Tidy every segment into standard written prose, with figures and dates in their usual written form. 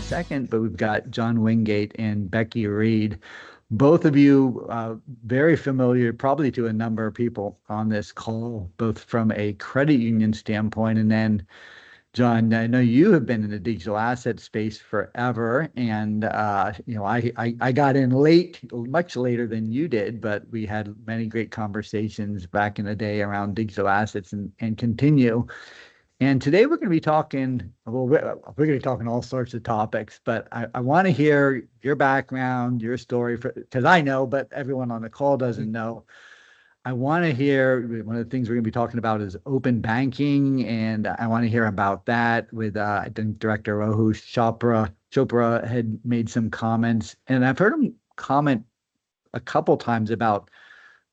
second, but we've got John Wingate and Becky Reed. Both of you very familiar, probably to a number of people on this call, both from a credit union standpoint. And then, John, I know you have been in the digital asset space forever, and I got in late, much later than you did, but we had many great conversations back in the day around digital assets and continue. And today we're going to be talking, well, we're going to be talking all sorts of topics, but I want to hear your background, your story, because I know, but everyone on the call doesn't know. I want to hear, one of the things we're going to be talking about is open banking, and I want to hear about that with, I think, Director Rohit Chopra had made some comments, and I've heard him comment a couple times about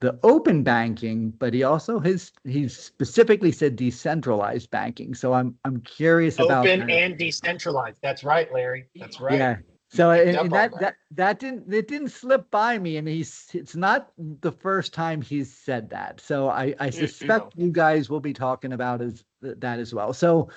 the open banking, but he specifically said decentralized banking. So I'm curious about Open kind of, and decentralized. That's right, Larry. That's right. yeah. So You picked and up on that didn't slip by me, and it's not the first time he's said that. So I that. suspect you guys will be talking about that as well. So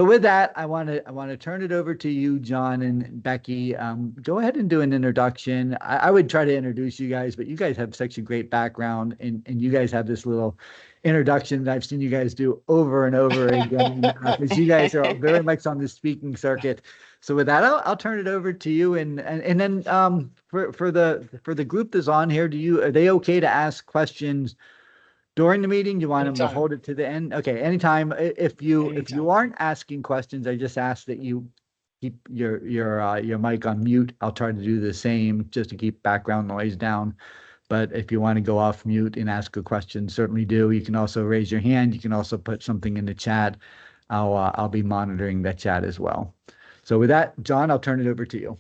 with that, I want to turn it over to you, John and Becky. Go ahead and do an introduction. I would try to introduce you guys, but you guys have such a great background, and you guys have this little introduction that I've seen you guys do over and over again, because you guys are very much on the speaking circuit. So with that, I'll turn it over to you, and then for the group that's on here, are they okay to ask questions during the meeting? Do you want them to Anytime. hold it to the end? Okay, anytime. If you Anytime. aren't asking questions, I just ask that you keep your mic on mute. I'll try to do the same just to keep background noise down. But if you want to go off mute and ask a question, certainly do. You can also raise your hand. You can also put something in the chat. I'll be monitoring that chat as well. So with that, John, I'll turn it over to you.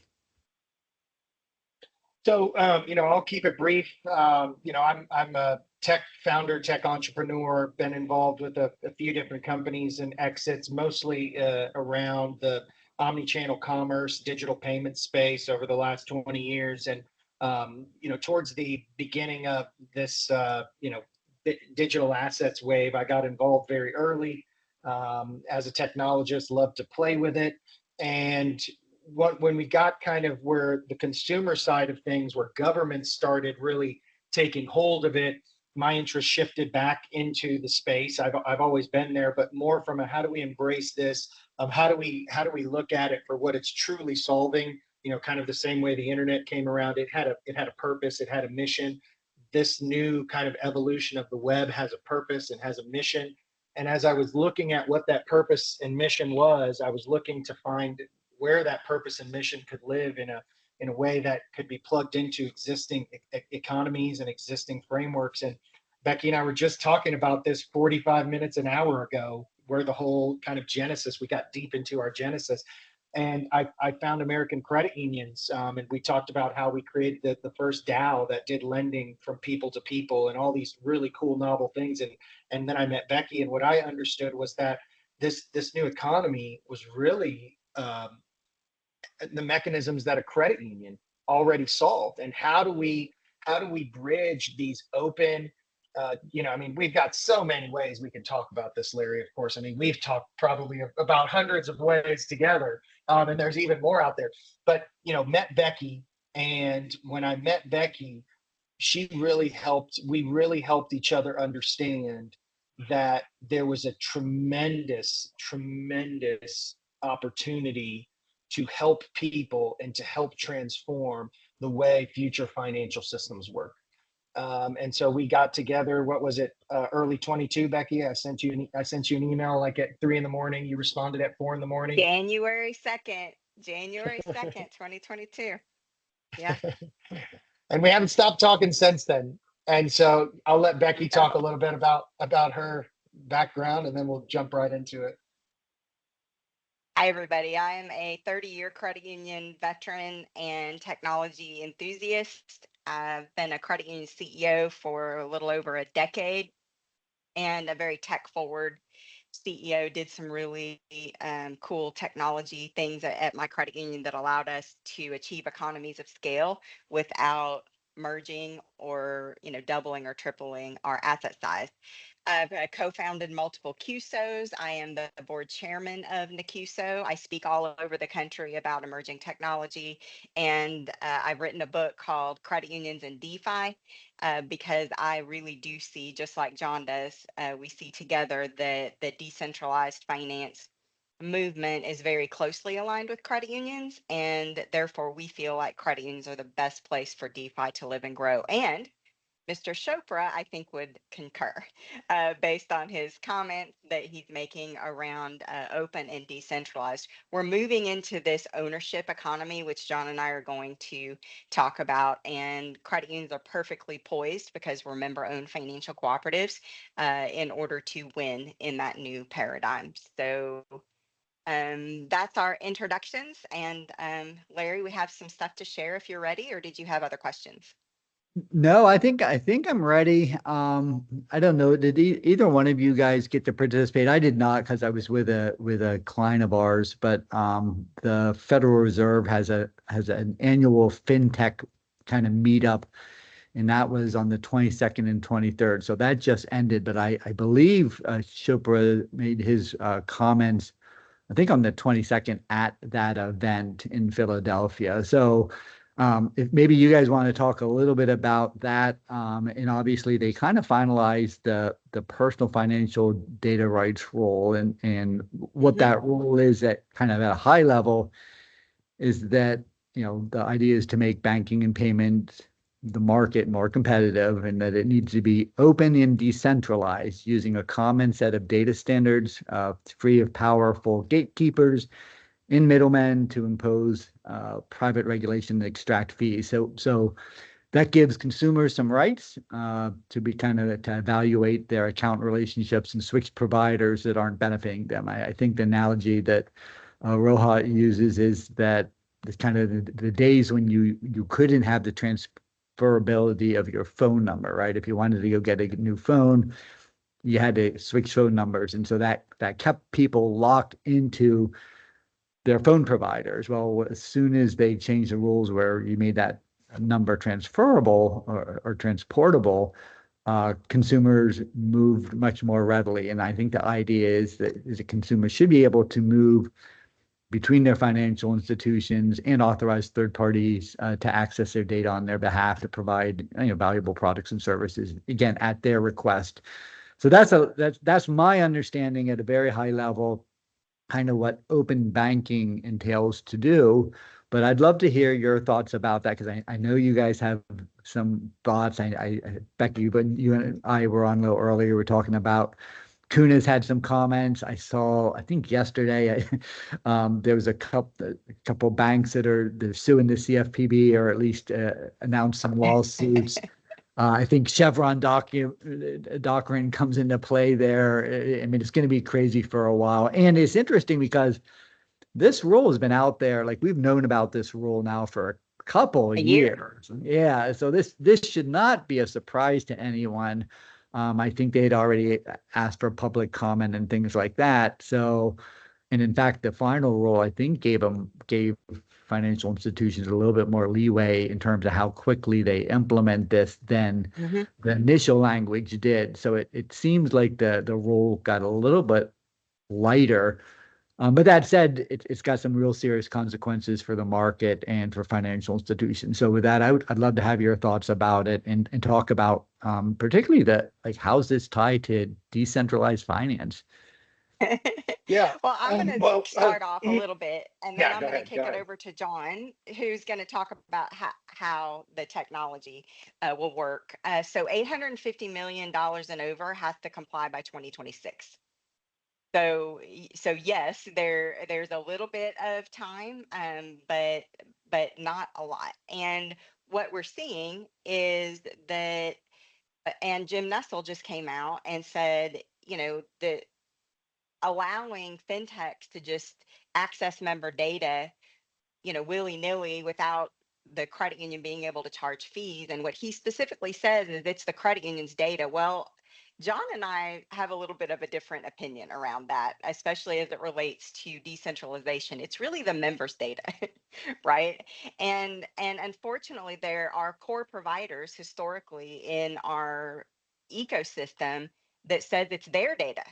So, I'll keep it brief. I'm a tech founder, tech entrepreneur, been involved with a few different companies and exits, mostly around the omni-channel commerce, digital payment space over the last 20 years. And, towards the beginning of this, digital assets wave, I got involved very early as a technologist, loved to play with it. And when we got kind of where the consumer side of things, where government started really taking hold of it, my interest shifted back into the space. I've always been there, but more from a how do we embrace this? How do we look at it for what it's truly solving? Kind of the same way the internet came around. It had a purpose. It had a mission. This new kind of evolution of the web has a purpose and has a mission. And as I was looking at what that purpose and mission was, I was looking to find where that purpose and mission could live in a way that could be plugged into existing economies and existing frameworks. And Becky and I were just talking about this 45 minutes an hour ago, where the whole kind of genesis, we got deep into our genesis. And I found American credit unions, and we talked about how we created the first DAO that did lending from people to people and all these really cool novel things. And then I met Becky, and what I understood was that this new economy was really the mechanisms that a credit union already solved. And how do we bridge these open, we've got so many ways we can talk about this, Larry. Of course, we've talked probably about hundreds of ways together, and there's even more out there. But met Becky, and when I met Becky, she really helped. We really helped each other understand that there was a tremendous, tremendous opportunity to help people and to help transform the way future financial systems work. And so we got together. What was it? Early 22, Becky. I sent you an email like at 3 a.m. You responded at 4 a.m. January 2nd, 2022. Yeah. And we haven't stopped talking since then. And so I'll let Becky talk a little bit about her background, and then we'll jump right into it. Hi, everybody. I am a 30-year credit union veteran and technology enthusiast. I've been a credit union CEO for a little over a decade and a very tech-forward CEO. Did some really cool technology things at my credit union that allowed us to achieve economies of scale without merging or, doubling or tripling our asset size. I've co-founded multiple QSOs. I am the board chairman of NACUSO. I speak all over the country about emerging technology. And I've written a book called Credit Unions and DeFi because I really do see, just like John does, we see together that the decentralized finance movement is very closely aligned with credit unions. And therefore, we feel like credit unions are the best place for DeFi to live and grow. And Mr. Chopra, I think, would concur based on his comments that he's making around open and decentralized. We're moving into this ownership economy, which John and I are going to talk about. And credit unions are perfectly poised because we're member owned financial cooperatives in order to win in that new paradigm. So that's our introductions. And Larry, we have some stuff to share if you're ready, or did you have other questions? No, I think I'm ready. I don't know. Did either one of you guys get to participate? I did not because I was with a client of ours. But the Federal Reserve has an annual fintech kind of meetup, and that was on the 22nd and 23rd. So that just ended. But I believe Chopra made his comments, I think, on the 22nd at that event in Philadelphia. So if maybe you guys want to talk a little bit about that, and obviously they kind of finalized the personal financial data rights role, and what that role is at kind of at a high level is that the idea is to make banking and payments the market more competitive, and that it needs to be open and decentralized using a common set of data standards, free of powerful gatekeepers in middlemen to impose private regulation and extract fees. So that gives consumers some rights to be kind of to evaluate their account relationships and switch providers that aren't benefiting them. I think the analogy that Rohit uses is that it's kind of the days when you couldn't have the transferability of your phone number, right? If you wanted to go get a new phone, you had to switch phone numbers, and so that kept people locked into their phone providers. Well, as soon as they changed the rules where you made that number transferable or transportable, consumers moved much more readily. And I think the idea is that the consumer should be able to move between their financial institutions and authorized third parties to access their data on their behalf to provide valuable products and services, again, at their request. So that's my understanding at a very high level, kind of what open banking entails to do. But I'd love to hear your thoughts about that, because I know you guys have some thoughts. Becky, when you and I were on a little earlier, we're talking about Kuna's had some comments. I saw, I think yesterday, there was a couple banks that they're suing the CFPB, or at least announced some lawsuits. I think Chevron doctrine comes into play there. I mean, it's going to be crazy for a while. And it's interesting because this rule has been out there. Like, we've known about this rule now for a couple of years. Yeah. So this should not be a surprise to anyone. I think they'd already asked for public comment and things like that. So, and in fact, the final rule, I think, gave financial institutions a little bit more leeway in terms of how quickly they implement this than the initial language did. So it seems like the rule got a little bit lighter. But that said, it's got some real serious consequences for the market and for financial institutions. So with that, I'd love to have your thoughts about it and talk about particularly how's this tied to decentralized finance? Yeah. Well, I'm going to start off a little bit, and then Yeah, I'm go going to ahead, kick it over to John, who's going to talk about how the technology will work. So $850 million and over has to comply by 2026. So yes, there's a little bit of time, but not a lot. And what we're seeing is that, and Jim Nussle just came out and said, that allowing fintechs to just access member data, willy-nilly without the credit union being able to charge fees. And what he specifically says is it's the credit union's data. Well, John and I have a little bit of a different opinion around that, especially as it relates to decentralization. It's really the members' data, right? And unfortunately, there are core providers historically in our ecosystem that says it's their data,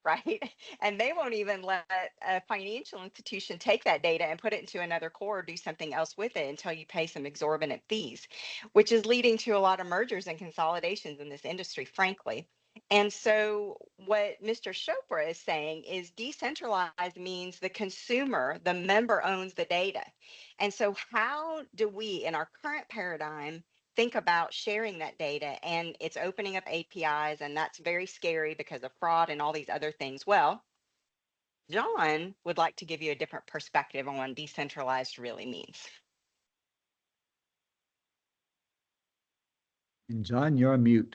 right? And they won't even let a financial institution take that data and put it into another core or do something else with it until you pay some exorbitant fees, which is leading to a lot of mergers and consolidations in this industry, frankly. And so, what Mr. Chopra is saying is decentralized means the consumer, the member owns the data. And so, how do we, in our current paradigm, think about sharing that data? And it's opening up APIs, and that's very scary because of fraud and all these other things. Well, John would like to give you a different perspective on what decentralized really means. And John, you're on mute.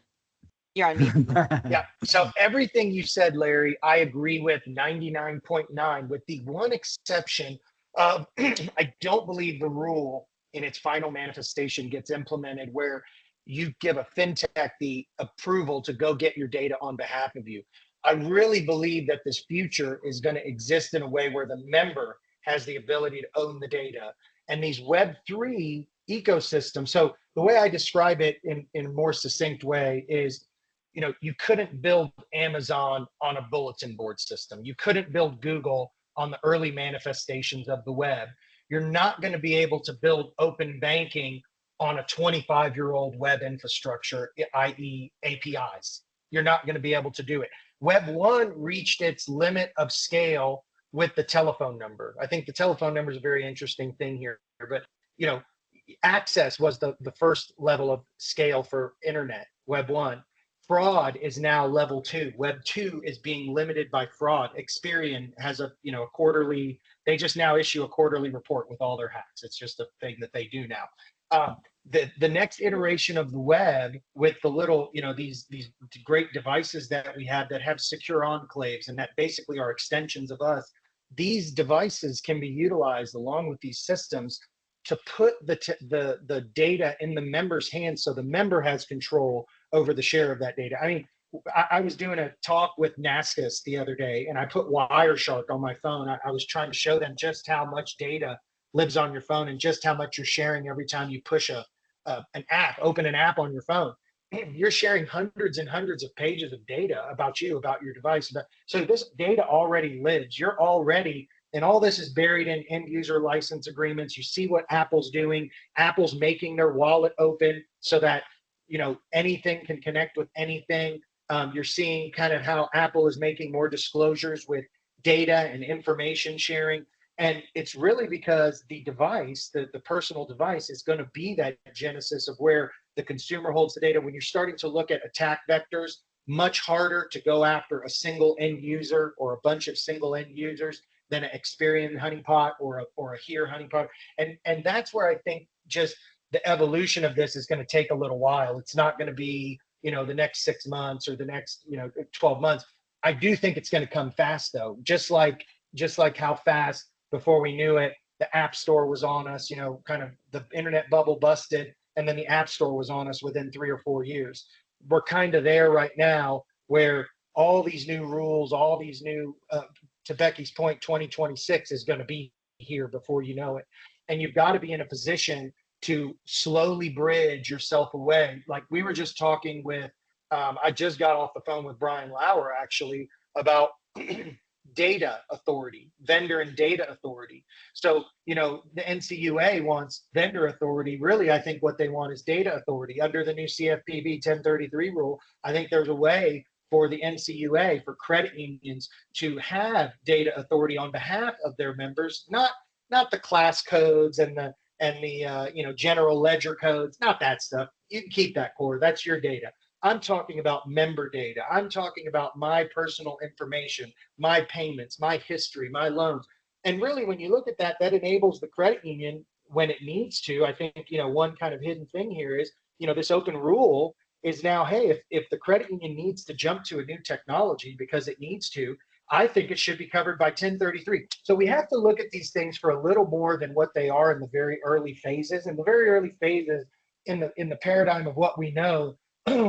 You're on mute. Yeah. So everything you said, Larry, I agree with 99.9, with the one exception of I don't believe the rule in its final manifestation gets implemented where you give a fintech the approval to go get your data on behalf of you. I really believe that this future is going to exist in a way where the member has the ability to own the data. And these Web3 ecosystems. So the way I describe it in a more succinct way is, you couldn't build Amazon on a bulletin board system. You couldn't build Google on the early manifestations of the web. You're not going to be able to build open banking on a 25-year-old web infrastructure, i.e. APIs. You're not going to be able to do it. Web 1 reached its limit of scale with the telephone number. I think the telephone number is a very interesting thing here, but access was the first level of scale for internet, Web 1. Fraud is now level 2. Web 2 is being limited by fraud. Experian has a quarterly, they just now issue a quarterly report with all their hacks. It's just a thing that they do now. The next iteration of the web with the little, these great devices that we have that have secure enclaves and that basically are extensions of us, these devices can be utilized along with these systems to put the data in the member's hands so the member has control over the share of that data. I mean, I was doing a talk with NASCAS the other day, and I put Wireshark on my phone. I was trying to show them just how much data lives on your phone and just how much you're sharing every time you push an app, open an app on your phone. You're sharing hundreds and hundreds of pages of data about you, about your device. So this data already lives. You're already, and all this is buried in end user license agreements. You see what Apple's doing. Apple's making their wallet open so that anything can connect with anything. You're seeing kind of how Apple is making more disclosures with data and information sharing. And it's really because the device, the personal device, is going to be that genesis of where the consumer holds the data. When you're starting to look at attack vectors, much harder to go after a single end user or a bunch of single end users than an Experian honeypot or a Here honeypot. And that's where I think just the evolution of this is going to take a little while. It's not going to be, the next 6 months or the next, 12 months. I do think it's going to come fast though, just like how fast before we knew it, the App Store was on us, kind of the internet bubble busted, and then the App Store was on us within 3 or 4 years. We're kind of there right now where all these new rules, all these new, to Becky's point, 2026 is going to be here before you know it. And you've got to be in a position to slowly bridge yourself away. Like we were just talking with, I just got off the phone with Brian Lauer actually about data authority, vendor and data authority. So, the NCUA wants vendor authority. Really, I think what they want is data authority. Under the new CFPB 1033 rule, I think there's a way for the NCUA, for credit unions to have data authority on behalf of their members, not the class codes and the general ledger codes, not that stuff. You can keep that core. That's your data. I'm talking about member data. I'm talking about my personal information, my payments, my history, my loans. And really, when you look at that, that enables the credit union when it needs to. I think, one kind of hidden thing here is, this open rule is now, hey, if the credit union needs to jump to a new technology because it needs to, I think it should be covered by 1033. So we have to look at these things for a little more than what they are in the very early phases. In the very early phases, in the paradigm of what we know,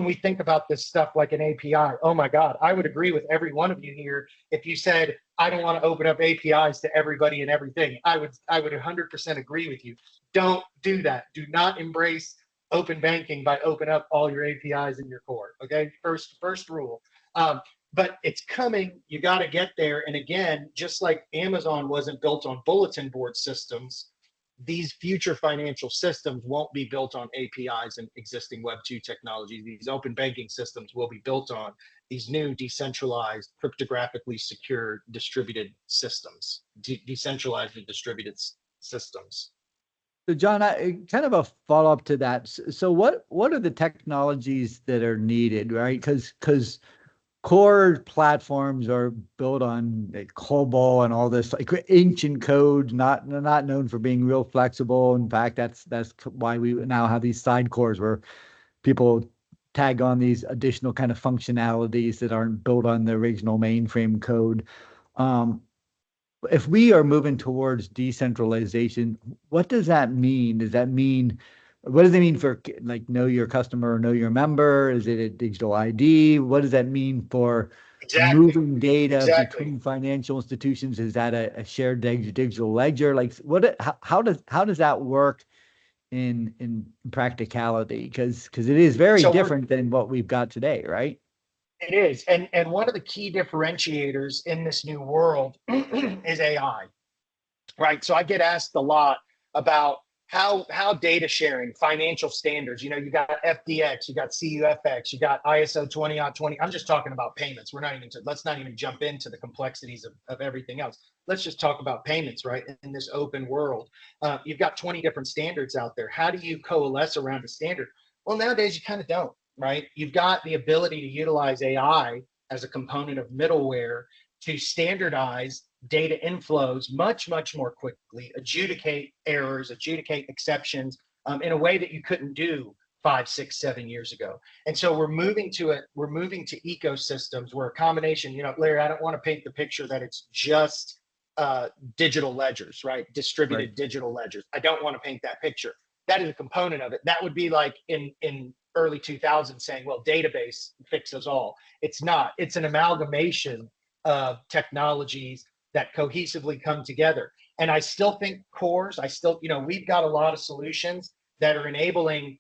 we think about this stuff like an API. Oh my God, I would agree with every one of you here if you said, I don't want to open up APIs to everybody and everything. I would 100% agree with you. Don't do that. Do not embrace open banking by open up all your APIs in your core. Okay, first rule. But it's coming. You got to get there. And again, just like Amazon wasn't built on bulletin board systems, these future financial systems won't be built on APIs and existing Web 2 technologies. These open banking systems will be built on these new decentralized, cryptographically secure, distributed systems, decentralized and distributed systems. So John, kind of a follow up to that. So what are the technologies that are needed, right? Because core platforms are built on like COBOL and all this like ancient code, not known for being real flexible. In fact, that's why we now have these side cores where people tag on these additional kind of functionalities that aren't built on the original mainframe code. If we are moving towards decentralization, what does that mean? What does it mean for like know your customer or know your member? Is it a digital ID? What does that mean for moving data between financial institutions? Is that a shared digital ledger? Like how does that work in practicality? Because it is very different than what we've got today, right? It is. And one of the key differentiators in this new world is AI, right? So I get asked a lot about how data sharing, financial standards, you got FDX, you got CUFX, you got ISO 20/20. I'm just talking about payments. Let's not even jump into the complexities of everything else. Let's just talk about payments, right? In this open world, you've got 20 different standards out there. How do you coalesce around a standard? Well, nowadays you kind of don't, right? You've got the ability to utilize AI as a component of middleware to standardize data inflows much more quickly, adjudicate errors, adjudicate exceptions in a way that you couldn't do 5, 6, 7 years ago. And so we're moving to ecosystems where a combination, Larry, I don't want to paint the picture that it's just digital ledgers, right? Distributed digital ledgers. I don't want to paint that picture. That is a component of it. That would be like in early 2000s saying, well, database fixes all. It's not. It's an amalgamation of technologies that cohesively come together. And I still think cores, we've got a lot of solutions that are enabling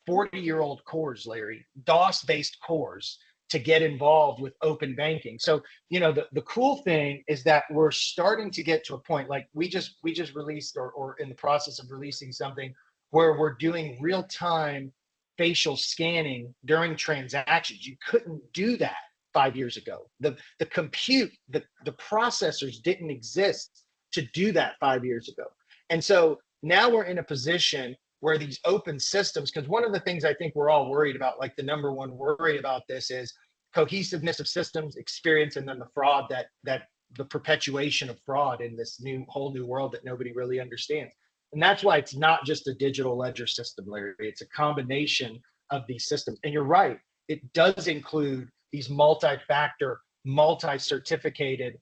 40-year-old cores, Larry, DOS-based cores to get involved with open banking. So, the cool thing is that we're starting to get to a point, like we just released or in the process of releasing something where we're doing real-time facial scanning during transactions. You couldn't do that 5 years ago. The compute, the processors didn't exist to do that 5 years ago. And so now we're in a position where these open systems, because one of the things I think we're all worried about, like the number one worry about this is cohesiveness of systems, experience, and then the fraud that the perpetuation of fraud in this whole new world that nobody really understands. And that's why it's not just a digital ledger system, Larry. It's a combination of these systems. And you're right, it does include these multi-factor, multi-certificated,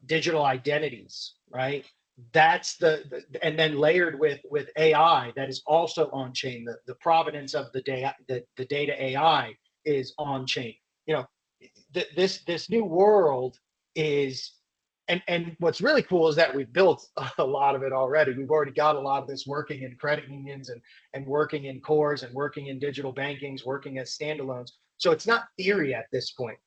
digital identities, right? That's and then layered with AI that is also on chain. The provenance of the data AI is on chain. This new world is, and what's really cool is that we've built a lot of it already. We've already got a lot of this working in credit unions and working in cores and working in digital bankings, working as standalones. So it's not theory at this point.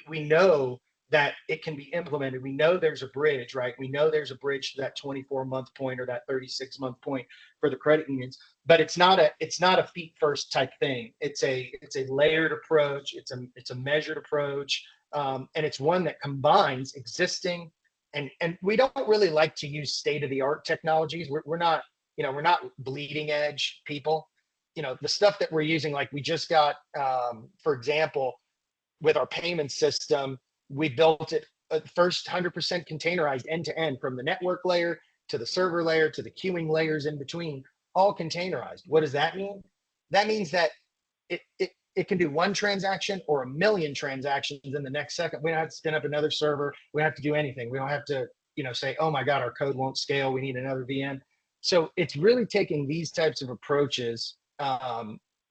We know that it can be implemented. We know there's a bridge, right? We know there's a bridge to that 24-month point or that 36-month point for the credit unions, but it's not a feet first type thing. It's a layered approach. It's a measured approach, and it's one that combines existing and we don't really like to use state-of-the-art technologies. We're not bleeding edge people. The stuff that we're using, like we just got, for example, with our payment system, we built it first 100% containerized end to end from the network layer to the server layer to the queuing layers in between, all containerized. What does that mean? That means that it can do one transaction or 1 million transactions in the next second. We don't have to spin up another server. We don't have to do anything. We don't have to, say, oh my God, our code won't scale. We need another VM. So it's really taking these types of approaches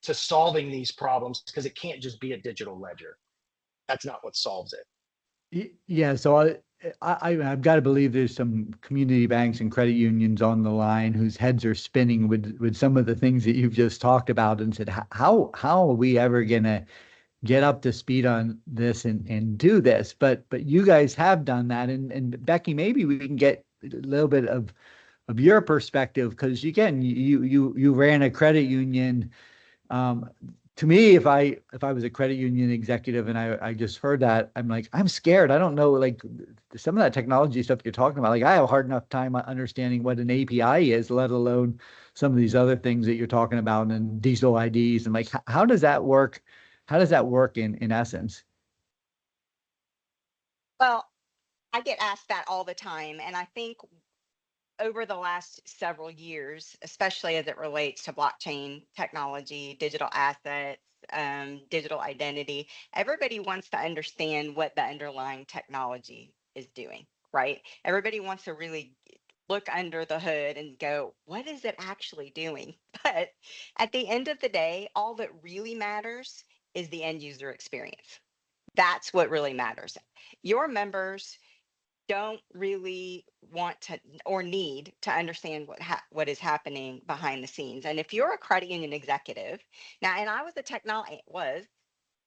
to solving these problems, because it can't just be a digital ledger. That's not what solves it. Yeah, so I've got to believe there's some community banks and credit unions on the line whose heads are spinning with some of the things that you've just talked about, and said, how are we ever gonna get up to speed on this and do this? But you guys have done that, and Becky, maybe we can get a little bit of your perspective, because again, you ran a credit union. Um, to me, if I was a credit union executive and I just heard that, I'm like, I'm scared. I don't know, like some of that technology stuff you're talking about. Like I have a hard enough time understanding what an API is, let alone some of these other things that you're talking about and digital IDs. And like, how does that work? How does that work in essence? Well, I get asked that all the time. And I think over the last several years, especially as it relates to blockchain technology, digital assets, digital identity, everybody wants to understand what the underlying technology is doing, right? Everybody wants to really look under the hood and go, what is it actually doing? But at the end of the day, all that really matters is the end user experience. That's what really matters. Your members don't really want to or need to understand what is happening behind the scenes. And if you're a credit union executive now, and I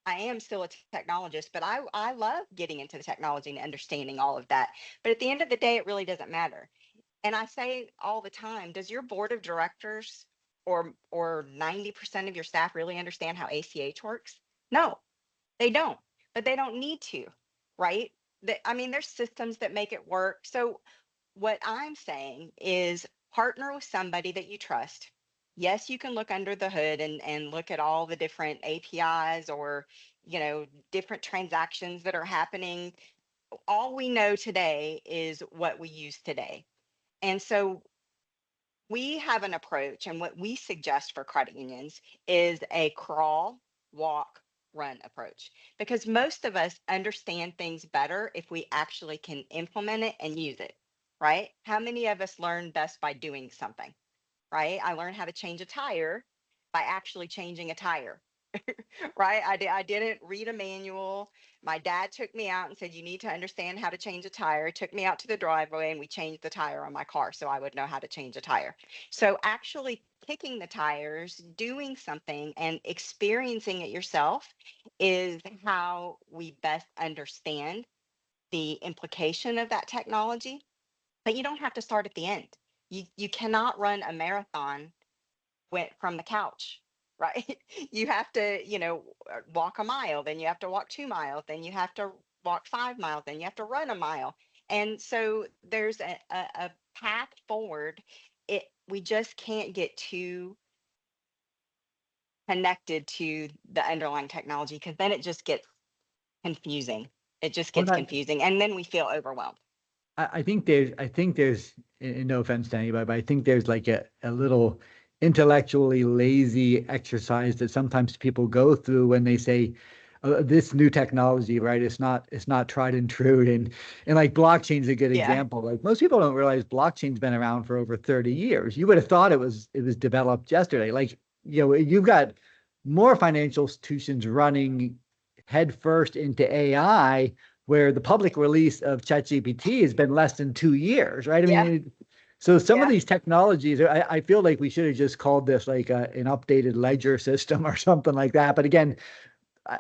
am still a technologist, but I love getting into the technology and understanding all of that. But at the end of the day, it really doesn't matter. And I say all the time, does your board of directors or 90% of your staff really understand how ACH works? No, they don't, but they don't need to, right? I mean, there's systems that make it work. So what I'm saying is partner with somebody that you trust. Yes, you can look under the hood and look at all the different APIs or, different transactions that are happening. All we know today is what we use today. And so we have an approach, and what we suggest for credit unions is a crawl, walk, run approach, because most of us understand things better if we actually can implement it and use it, right? How many of us learn best by doing something, right? I learned how to change a tire by actually changing a tire. Right? I didn't read a manual. My dad took me out and said, you need to understand how to change a tire. He took me out to the driveway and we changed the tire on my car so I would know how to change a tire. So actually kicking the tires, doing something and experiencing it yourself is how we best understand the implication of that technology. But you don't have to start at the end. You cannot run a marathon went from the couch, right? You have to, walk a mile, then you have to walk 2 miles, then you have to walk 5 miles, then you have to run a mile. And so there's a path forward. We just can't get too connected to the underlying technology because then it just gets confusing. It just Well, gets confusing. And then we feel overwhelmed. I think there's, and no offense to anybody, but I think there's like a little intellectually lazy exercise that sometimes people go through when they say this new technology, right? It's not tried and true, and like blockchain's a good Yeah. example. Like most people don't realize blockchain's been around for over 30 years. You would have thought it was developed yesterday. Like, you've got more financial institutions running headfirst into AI, where the public release of ChatGPT has been less than 2 years, right? I Yeah. mean, so some of Yeah. these technologies, I feel like we should have just called this like an updated ledger system or something like that. But again,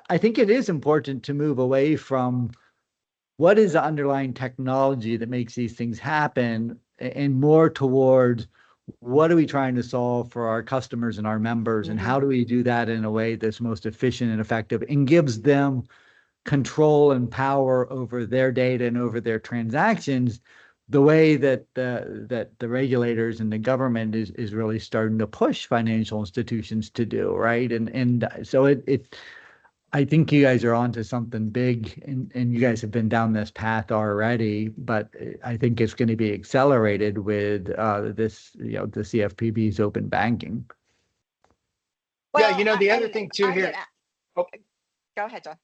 I think it is important to move away from what is the underlying technology that makes these things happen and more towards what are we trying to solve for our customers and our members, and Hmm. how do we do that in a way that's most efficient and effective and gives them control and power over their data and over their transactions, the way that the regulators and the government is really starting to push financial institutions to do, right? And so it I think you guys are onto something big, and you guys have been down this path already, but I think it's going to be accelerated with this, the CFPB's open banking. Yeah, Well, the other and thing too I get, here. Oh, go ahead, John.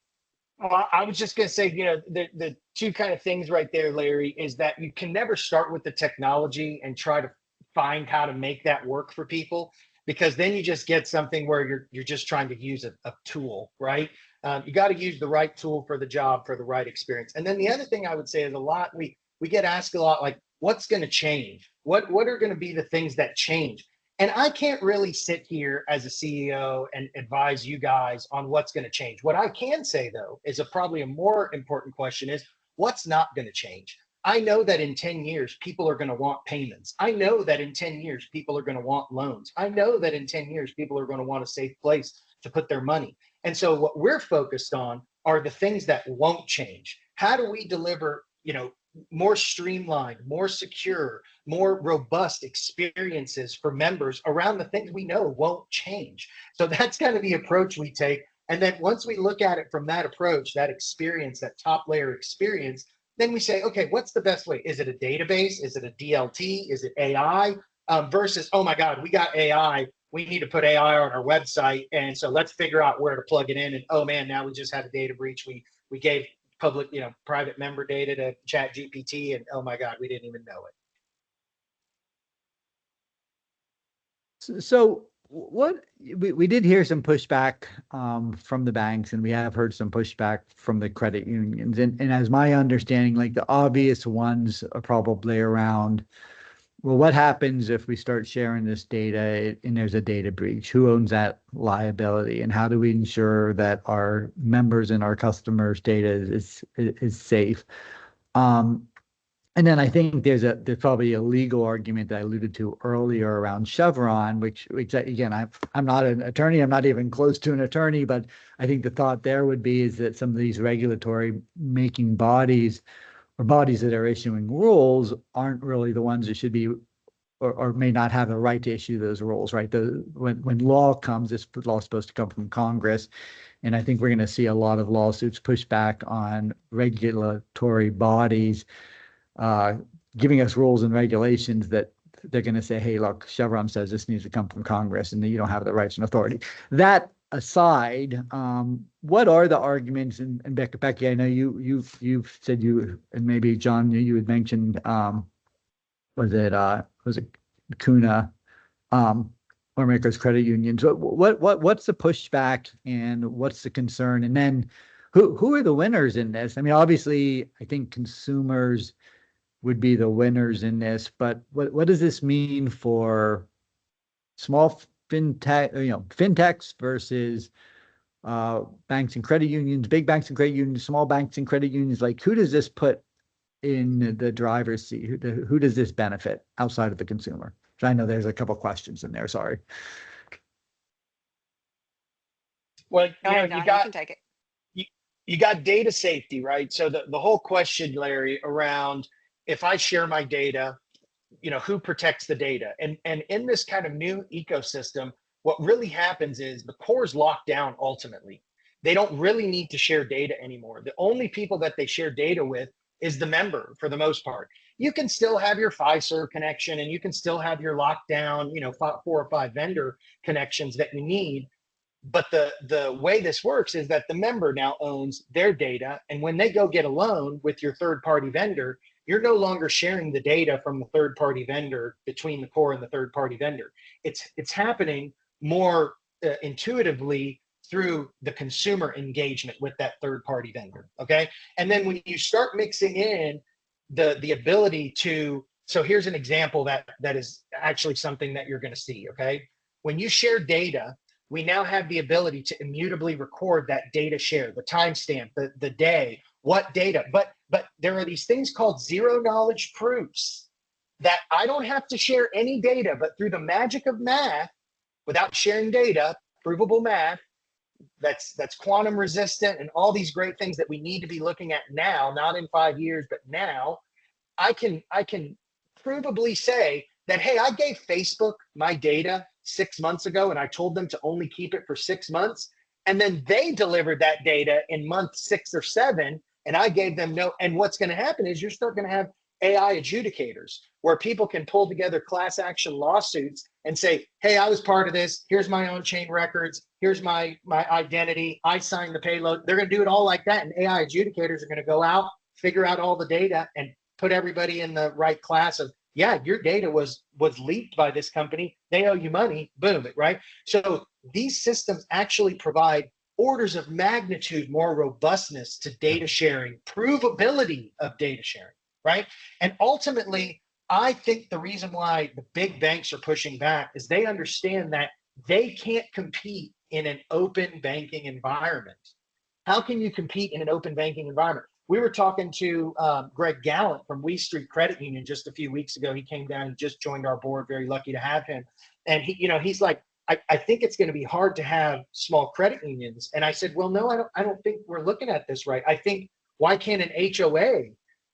well, I was just going to say, the two kind of things right there, Larry, is that you can never start with the technology and try to find how to make that work for people. because then you just get something where you're just trying to use a tool, right? You got to use the right tool for the job, for the right experience. And then the other thing I would say is a lot, we get asked a lot, like, what's going to change? What are going to be the things that change? And I can't really sit here as a CEO and advise you guys on what's going to change. What I can say, though, is probably a more important question is what's not going to change? I know that in 10 years, people are going to want payments. I know that in 10 years, people are going to want loans. I know that in 10 years, people are going to want a safe place to put their money. And so what we're focused on are the things that won't change. How do we deliver, more streamlined, more secure, more robust experiences for members around the things we know won't change? So that's kind of the approach we take. And then once we look at it from that approach, that experience, that top layer experience, then we say, okay, what's the best way? Is it a database? Is it a DLT? Is it AI? Versus, oh my God, we got AI. We need to put AI on our website. And so let's figure out where to plug it in. And oh man, now we just had a data breach. We gave public, private member data to Chat GPT, and oh my God, we didn't even know it. So what we did hear some pushback from the banks, and we have heard some pushback from the credit unions. And as my understanding, like the obvious ones are probably around, well, what happens if we start sharing this data and there's a data breach? Who owns that liability? And how do we ensure that our members and our customers' data is safe? And then I think there's probably a legal argument that I alluded to earlier around Chevron, which again, I'm not an attorney, I'm not even close to an attorney, but I think the thought there would be is that some of these regulatory making bodies or bodies that are issuing rules aren't really the ones that should be or may not have the right to issue those rules, right? When law comes, this law is supposed to come from Congress. And I think we're going to see a lot of lawsuits push back on regulatory bodies giving us rules and regulations that they're going to say, hey, look, Chevron says this needs to come from Congress and you don't have the rights and authority. That aside, what are the arguments? And Becky, I know you've said and maybe John, you had mentioned, was it Kuna, or Makers Credit Unions? What's the pushback and what's the concern? And then who are the winners in this? I mean, obviously, I think consumers would be the winners in this, but what does this mean for small fintechs versus banks and credit unions, big banks and credit unions, small banks and credit unions? Like, who does this put in the driver's seat? Who does this benefit outside of the consumer? So I know there's a couple questions in there. Sorry. Well, you can take it. You got data safety, right? So the whole question, Larry, around if I share my data, who protects the data? And in this kind of new ecosystem, what really happens is the core's locked down ultimately. They don't really need to share data anymore. The only people that they share data with is the member for the most part. You can still have your Fiserv connection and you can still have your lockdown, 4 or 5 vendor connections that you need. But the way this works is that the member now owns their data. And when they go get a loan with your third party vendor, you're no longer sharing the data from the third party vendor between the core and the third party vendor. It's happening more intuitively through the consumer engagement with that third party vendor. Okay. And then when you start mixing in the ability to, so here's an example that is actually something that you're going to see. Okay. When you share data, we now have the ability to immutably record that data share, the timestamp, the day, what data. But there are these things called zero knowledge proofs that I don't have to share any data, but through the magic of math, without sharing data, provable math, that's quantum resistant and all these great things that we need to be looking at now, not in 5 years, but now, I can provably say that, hey, I gave Facebook my data 6 months ago and I told them to only keep it for 6 months. And then they delivered that data in month 6 or 7 and I gave them no. And what's going to happen is you're still going to have AI adjudicators where people can pull together class action lawsuits and say, hey, I was part of this. Here's my on chain records. Here's my identity. I signed the payload. They're going to do it all like that. And AI adjudicators are going to go out, figure out all the data and put everybody in the right class of yeah, your data was leaked by this company. They owe you money. Boom, right? So these systems actually provide orders of magnitude more robustness to data sharing, provability of data sharing, right? And ultimately, I think the reason why the big banks are pushing back is they understand that they can't compete in an open banking environment. How can you compete in an open banking environment? We were talking to Greg Gallant from We Street Credit Union just a few weeks ago. He came down and just joined our board. Very lucky to have him. And he's like, I think it's going to be hard to have small credit unions. And I said, well, no, I don't think we're looking at this right. I think, why can't an HOA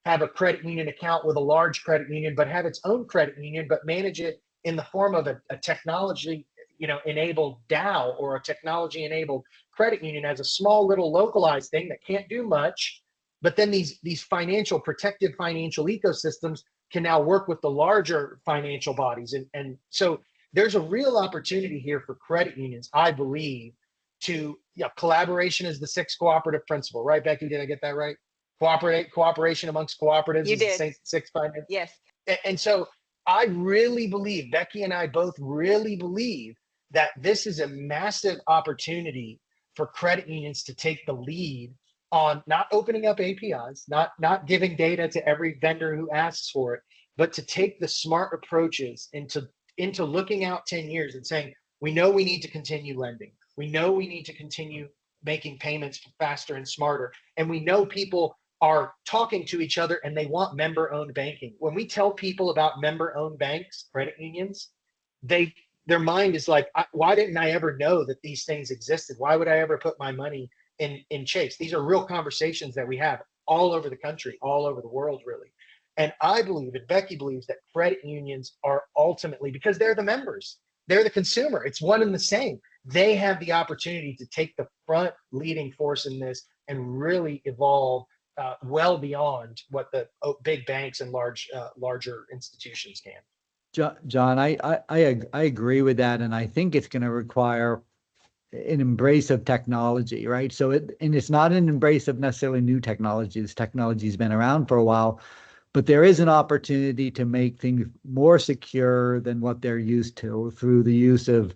have a credit union account with a large credit union, but have its own credit union, but manage it in the form of a technology, enabled DAO or a technology enabled credit union as a small little localized thing that can't do much. But then these financial protected financial ecosystems can now work with the larger financial bodies. And so there's a real opportunity here for credit unions, I believe, to collaboration is the sixth cooperative principle, right, Becky? Did I get that right? Cooperation amongst cooperatives You is the did. sixth finance. Yes. And so I really believe, Becky and I both really believe that this is a massive opportunity for credit unions to take the lead on not opening up APIs, not giving data to every vendor who asks for it, but to take the smart approaches into looking out 10 years and saying, we know we need to continue lending. We know we need to continue making payments faster and smarter. And we know people are talking to each other and they want member-owned banking. When we tell people about member-owned banks, credit unions, their mind is like, why didn't I ever know that these things existed? Why would I ever put my money in Chase? These are real conversations that we have all over the country, all over the world, really. And I believe, and Becky believes, that credit unions are ultimately, because they're the members, they're the consumer, it's one and the same. They have the opportunity to take the front leading force in this and really evolve well beyond what the big banks and larger institutions can. John, I agree with that, and I think it's going to require an embrace of technology, right? So it's not an embrace of necessarily new technology. This technology has been around for a while, but there is an opportunity to make things more secure than what they're used to through the use of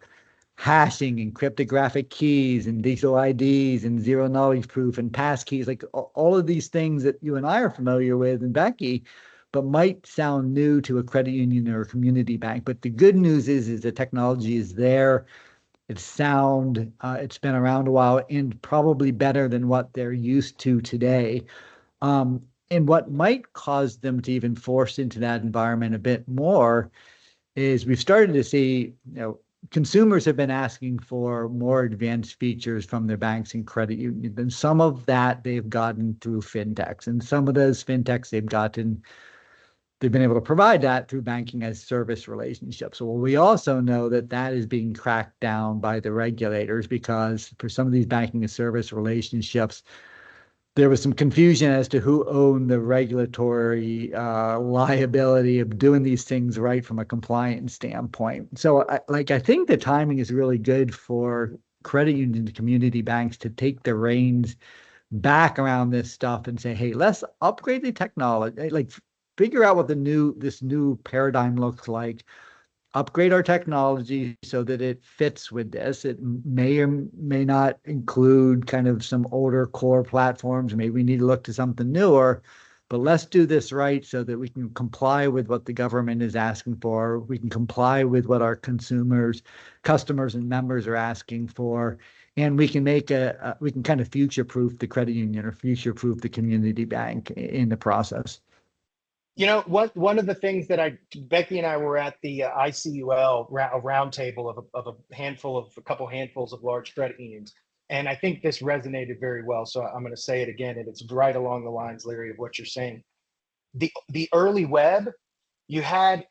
hashing and cryptographic keys and digital IDs and zero knowledge proof and pass keys, like all of these things that you and I are familiar with, and Becky, but might sound new to a credit union or a community bank. But the good news is the technology is there. It's sound. It's been around a while and probably better than what they're used to today. And what might cause them to even force into that environment a bit more is we've started to see, consumers have been asking for more advanced features from their banks and credit unions. And some of that they've gotten through fintechs. And some of those fintechs they've been able to provide that through banking as service relationships. Well, we also know that that is being cracked down by the regulators, because for some of these banking and service relationships, there was some confusion as to who owned the regulatory liability of doing these things right from a compliance standpoint. So I think the timing is really good for credit unions and community banks to take the reins back around this stuff and say, hey, let's upgrade the technology, like figure out what this new paradigm looks like, upgrade our technology so that it fits with this. It may or may not include kind of some older core platforms. Maybe we need to look to something newer, but let's do this right so that we can comply with what the government is asking for. We can comply with what our customers and members are asking for. And we can we can kind of future-proof the credit union or future-proof the community bank in the process. One of the things that Becky and I were at the ICUL roundtable of a couple handfuls of large credit unions. And I think this resonated very well. So I'm going to say it again, and it's right along the lines, Larry, of what you're saying. The early web,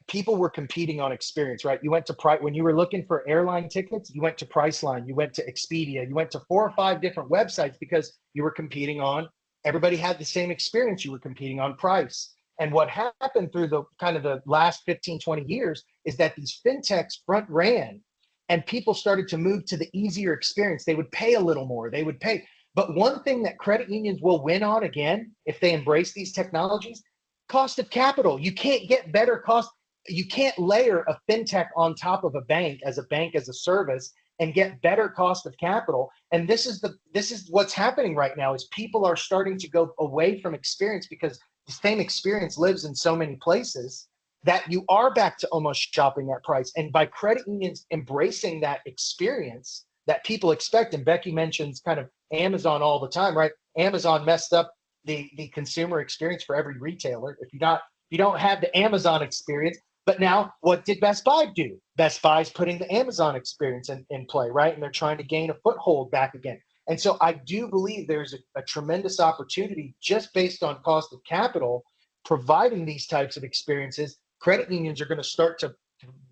people were competing on experience, right? You went to when you were looking for airline tickets, you went to Priceline, you went to Expedia, you went to 4 or 5 different websites because you were competing on, everybody had the same experience. You were competing on price. And what happened through the kind of the last 15, 20 years is that these fintechs front ran and people started to move to the easier experience. They would pay a little more, they would pay. But one thing that credit unions will win on, again, if they embrace these technologies, cost of capital. You can't get better cost. you can't layer a fintech on top of a bank as a service and get better cost of capital. And this is what's happening right now is people are starting to go away from experience because the same experience lives in so many places that you are back to almost shopping at price. And by credit unions embracing that experience that people expect, and Becky mentions kind of Amazon all the time, right? Amazon messed up the consumer experience for every retailer. If you don't have the Amazon experience, but now what did Best Buy do? Best Buy's putting the Amazon experience in play, right? And they're trying to gain a foothold back again. And so I do believe there's a tremendous opportunity just based on cost of capital, providing these types of experiences. Credit unions are going to start to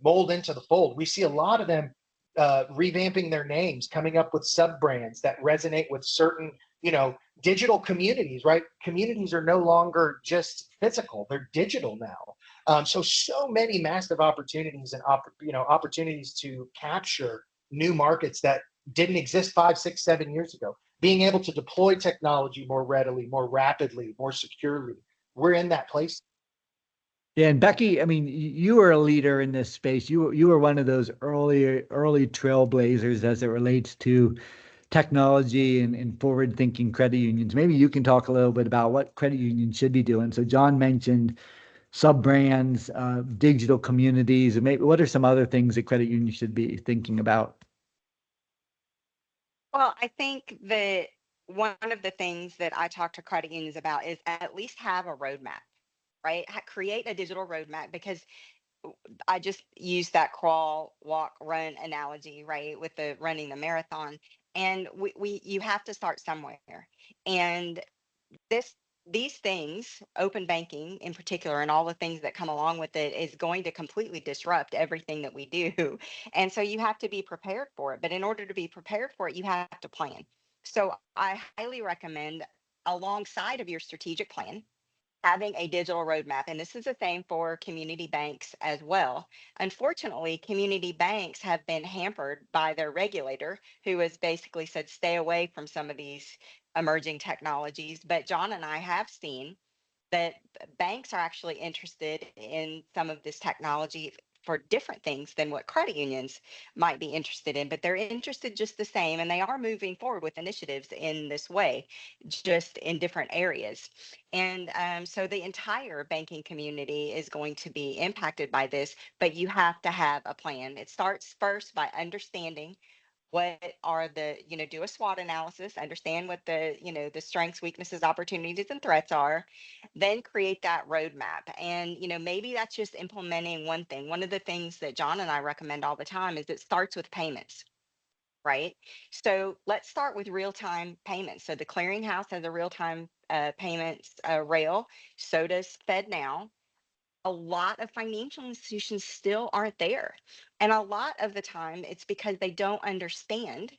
mold into the fold. We see a lot of them revamping their names, coming up with sub brands that resonate with certain, digital communities, right? Communities are no longer just physical; they're digital now. So many massive opportunities and opportunities to capture new markets that didn't exist 5, 6, 7 years ago. Being able to deploy technology more readily, more rapidly, more securely. We're in that place. Yeah, and Becky, I mean, you were a leader in this space. You were one of those early trailblazers as it relates to technology and forward-thinking credit unions. Maybe you can talk a little bit about what credit unions should be doing. So John mentioned sub-brands, digital communities, and maybe what are some other things that credit unions should be thinking about? Well, I think that one of the things that I talk to credit unions about is at least have a roadmap, right? Create a digital roadmap because I just used that crawl, walk, run analogy, right? With the running the marathon. And you have to start somewhere. And this these things, open banking in particular, and all the things that come along with it, is going to completely disrupt everything that we do. And so you have to be prepared for it. But in order to be prepared for it, you have to plan. So I highly recommend, alongside of your strategic plan, having a digital roadmap. And this is the same for community banks as well. Unfortunately, community banks have been hampered by their regulator, who has basically said, stay away from some of these emerging technologies. But John and I have seen that banks are actually interested in some of this technology for different things than what credit unions might be interested in, but they're interested just the same, and they are moving forward with initiatives in this way, just in different areas. And so the entire banking community is going to be impacted by this, but you have to have a plan. It starts first by understanding what are the, do a SWOT analysis, understand what the strengths, weaknesses, opportunities, and threats are, then create that roadmap. And maybe that's just implementing one thing. One of the things that John and I recommend all the time is it starts with payments, right? So let's start with real-time payments. So the clearinghouse has a real-time payments rail. So does FedNow. A lot of financial institutions still aren't there. And a lot of the time it's because they don't understand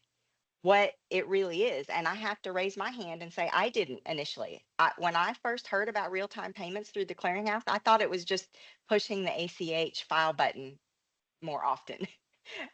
what it really is. And I have to raise my hand and say, I didn't initially. When I first heard about real-time payments through the clearinghouse, I thought it was just pushing the ACH file button more often.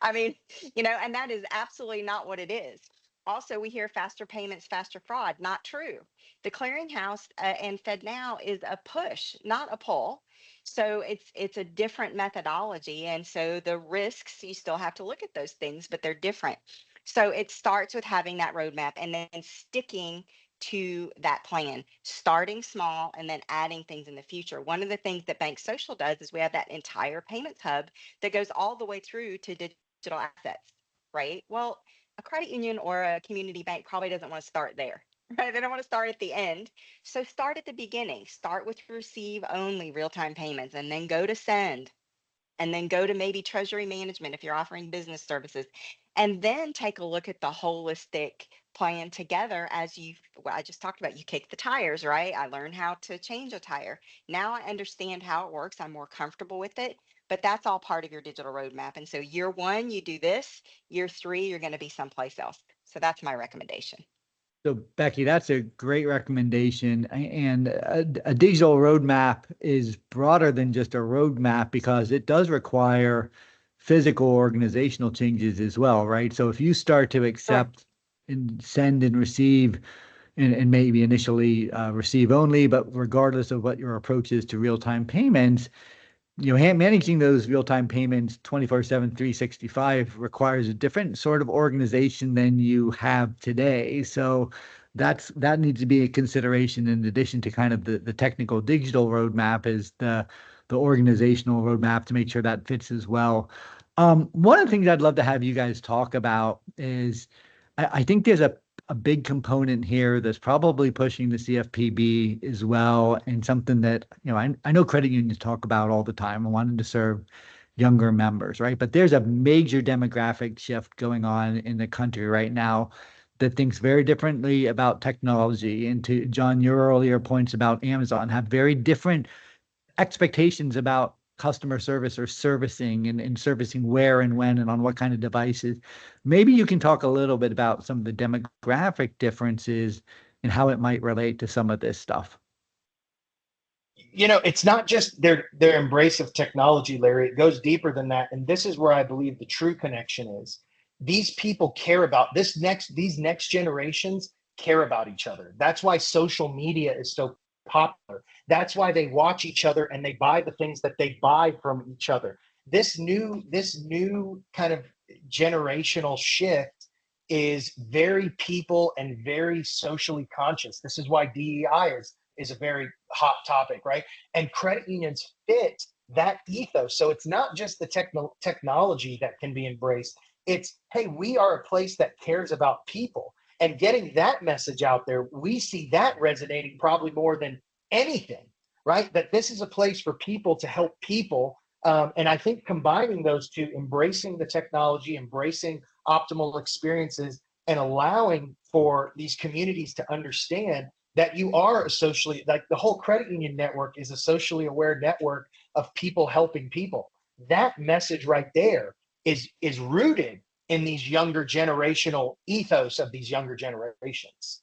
I mean, and that is absolutely not what it is. Also, we hear faster payments, faster fraud. Not true. The clearinghouse and FedNow is a push, not a pull. So it's a different methodology, and so the risks, you still have to look at those things, but they're different. So it starts with having that roadmap and then sticking to that plan, starting small and then adding things in the future. One of the things that Bank Social does is we have that entire payments hub that goes all the way through to digital assets, right? Well, a credit union or a community bank probably doesn't want to start there, right? They don't want to start at the end. So start at the beginning. Start with receive only real-time payments, and then go to send, and then go to maybe treasury management if you're offering business services, and then take a look at the holistic plan together. As well, I just talked about, you kick the tires, right? I learned how to change a tire. Now I understand how it works. I'm more comfortable with it, but that's all part of your digital roadmap. And so year one, you do this. Year three, you're going to be someplace else. So that's my recommendation. So Becky, that's a great recommendation. And a digital roadmap is broader than just a roadmap because it does require physical organizational changes as well, right? So if you start to accept and send and receive, and maybe initially receive only, but regardless of what your approach is to real-time payments, managing those real-time payments 24/7, 365 requires a different sort of organization than you have today. So that needs to be a consideration in addition to kind of the technical digital roadmap is the organizational roadmap to make sure that fits as well. One of the things I'd love to have you guys talk about is I think there's a big component here that's probably pushing the CFPB as well, and something that, I know credit unions talk about all the time and wanting to serve younger members, right? But there's a major demographic shift going on in the country right now that thinks very differently about technology. And to John, your earlier points about Amazon have very different expectations about customer service or servicing and servicing where and when and on what kind of devices. Maybe you can talk a little bit about some of the demographic differences and how it might relate to some of this stuff. It's not just their embrace of technology, Larry. It goes deeper than that. And this is where I believe the true connection is. These people care about these next generations care about each other. That's why social media is so popular. That's why they watch each other and they buy the things that they buy from each other. This new kind of generational shift is very people and very socially conscious. This is why DEI is a very hot topic, right? And credit unions fit that ethos. So it's not just the technology that can be embraced. It's, hey, we are a place that cares about people. And getting that message out there, we see that resonating probably more than anything, right? That this is a place for people to help people. And I think combining those two, embracing the technology, embracing optimal experiences, and allowing for these communities to understand that you are a socially, like the whole credit union network is a socially aware network of people helping people. That message right there is rooted in these younger generational ethos of these younger generations.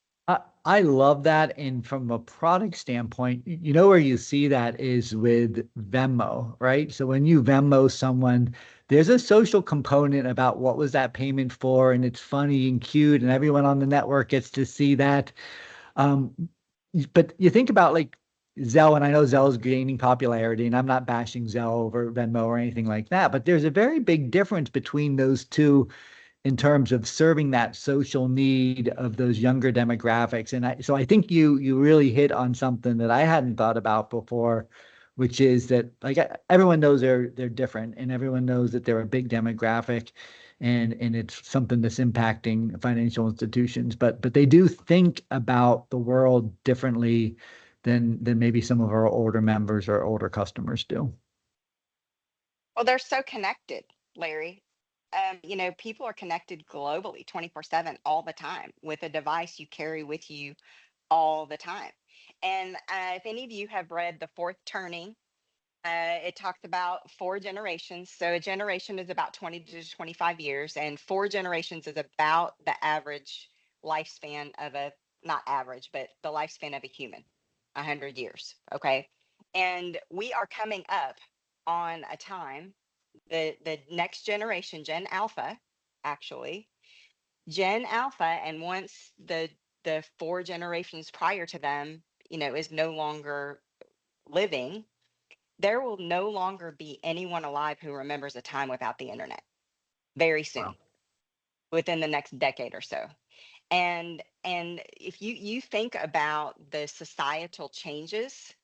I love that. And from a product standpoint, where you see that is with Venmo, right? So when you Venmo someone, there's a social component about what was that payment for, and it's funny and cute, and everyone on the network gets to see that. Um, but you think about like Zelle, and I know Zelle is gaining popularity, and I'm not bashing Zelle over Venmo or anything like that, but there's a very big difference between those two in terms of serving that social need of those younger demographics. And so I think you really hit on something that I hadn't thought about before, which is that like everyone knows they're different, and everyone knows that they're a big demographic, and it's something that's impacting financial institutions. But they do think about the world differently than maybe some of our older members or older customers do. Well, they're so connected, Larry. People are connected globally 24/7 all the time with a device you carry with you all the time. And if any of you have read The Fourth Turning, it talks about four generations. So a generation is about 20 to 25 years, and four generations is about the average lifespan of not average, but the lifespan of a human, 100 years. Okay. And we are coming up on a time, the next generation, Gen Alpha, actually, Gen Alpha, and once the four generations prior to them, is no longer living, there will no longer be anyone alive who remembers a time without the internet very soon, Wow. within the next decade or so. And if you think about the societal changes